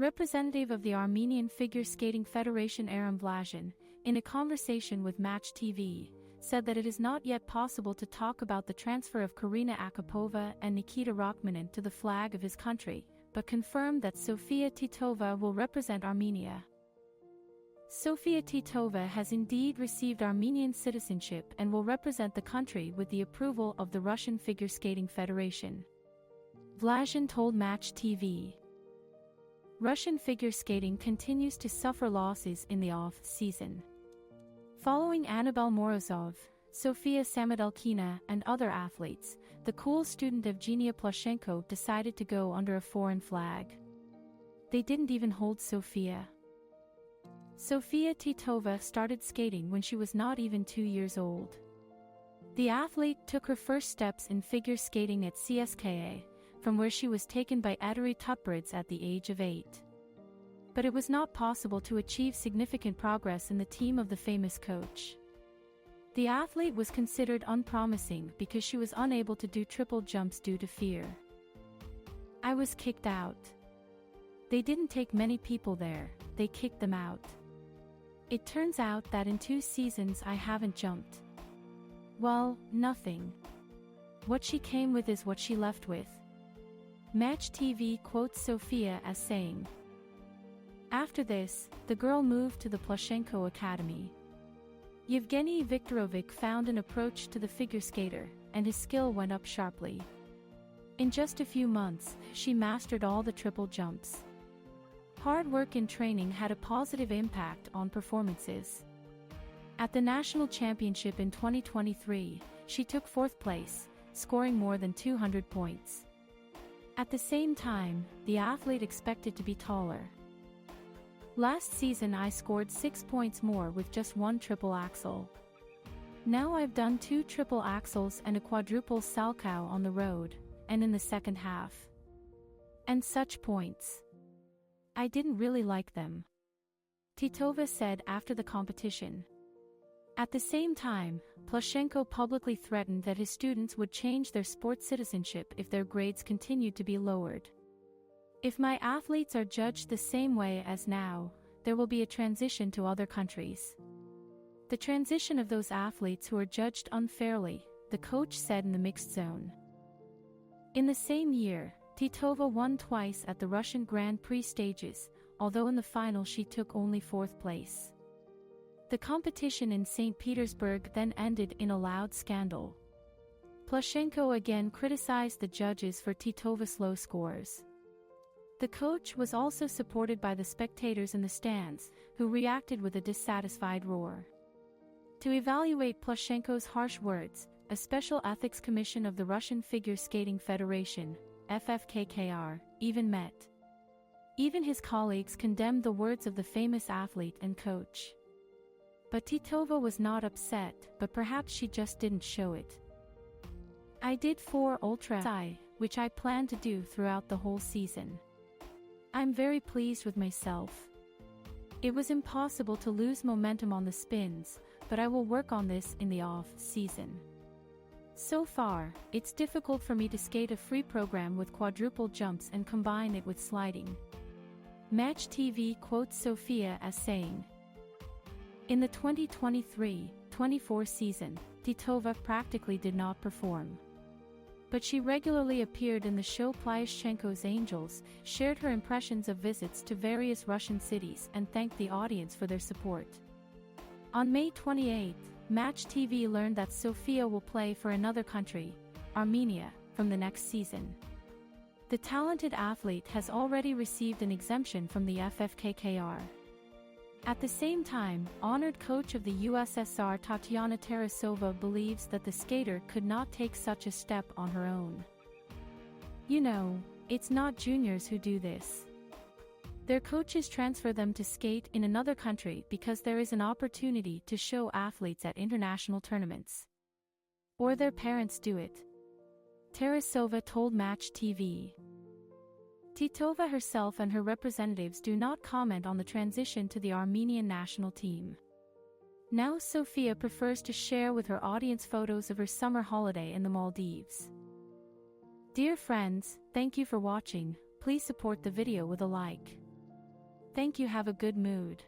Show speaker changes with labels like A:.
A: Representative of the Armenian Figure Skating Federation Evgeni Plushenko, in a conversation with Match TV, said that it is not yet possible to talk about the transfer of Karina Akapova and Nikita Rachmanin to the flag of his country, but confirmed that Sofia Titova will represent Armenia. Sofia Titova has indeed received Armenian citizenship and will represent the country with the approval of the Russian Figure Skating Federation. Plushenko told Match TV. Russian figure skating continues to suffer losses in the off-season. Following Annabel Morozov, Sofia Samodelkina and other athletes, the cool student Evgeni Plushenko decided to go under a foreign flag. They didn't even hold Sofia. Sofia Titova started skating when she was not even 2 years old. The athlete took her first steps in figure skating at CSKA, from where she was taken by Etteri Tutberidze at the age of 8. But it was not possible to achieve significant progress in the team of the famous coach. The athlete was considered unpromising because she was unable to do triple jumps due to fear. "I was kicked out. They didn't take many people there, they kicked them out. It turns out that in 2 seasons I haven't jumped. Well, nothing. What she came with is what she left with." Match TV quotes Sofia as saying. After this, the girl moved to the Plushenko Academy. Yevgeny Viktorovich found an approach to the figure skater, and his skill went up sharply. In just a few months, she mastered all the triple jumps. Hard work and training had a positive impact on performances. At the National Championship in 2023, she took 4th place, scoring more than 200 points. At the same time, the athlete expected to be taller. "Last season I scored 6 points more with just 1 triple axel. Now I've done 2 triple axels and a quadruple salchow on the road, and in the second half. And such points. I didn't really like them," Titova said after the competition. At the same time, Plushenko publicly threatened that his students would change their sport citizenship if their grades continued to be lowered. "If my athletes are judged the same way as now, there will be a transition to other countries. The transition of those athletes who are judged unfairly," the coach said in the mixed zone. In the same year, Titova won twice at the Russian Grand Prix stages, although in the final she took only 4th place. The competition in St. Petersburg then ended in a loud scandal. Plushenko again criticized the judges for Titova's low scores. The coach was also supported by the spectators in the stands, who reacted with a dissatisfied roar. To evaluate Plushenko's harsh words, a special ethics commission of the Russian Figure Skating Federation, FFKKR, even met. Even his colleagues condemned the words of the famous athlete and coach. But Titova was not upset, but perhaps she just didn't show it. "I did 4 ultra, which I plan to do throughout the whole season. I'm very pleased with myself. It was impossible to lose momentum on the spins, but I will work on this in the off-season. So far, it's difficult for me to skate a free program with quadruple jumps and combine it with sliding." Match TV quotes Sofia as saying. In the 2023-24 season, Titova practically did not perform. But she regularly appeared in the show Plushenko's Angels, shared her impressions of visits to various Russian cities and thanked the audience for their support. On May 28, Match TV learned that Sofia will play for another country, Armenia, from the next season. The talented athlete has already received an exemption from the FFKKR. At the same time, honored coach of the USSR Tatyana Tarasova believes that the skater could not take such a step on her own. "You know, it's not juniors who do this. Their coaches transfer them to skate in another country because there is an opportunity to show athletes at international tournaments. Or their parents do it," Tarasova told Match TV. Titova herself and her representatives do not comment on the transition to the Armenian national team. Now Sofia prefers to share with her audience photos of her summer holiday in the Maldives. Dear friends, thank you for watching. Please support the video with a like. Thank you, have a good mood.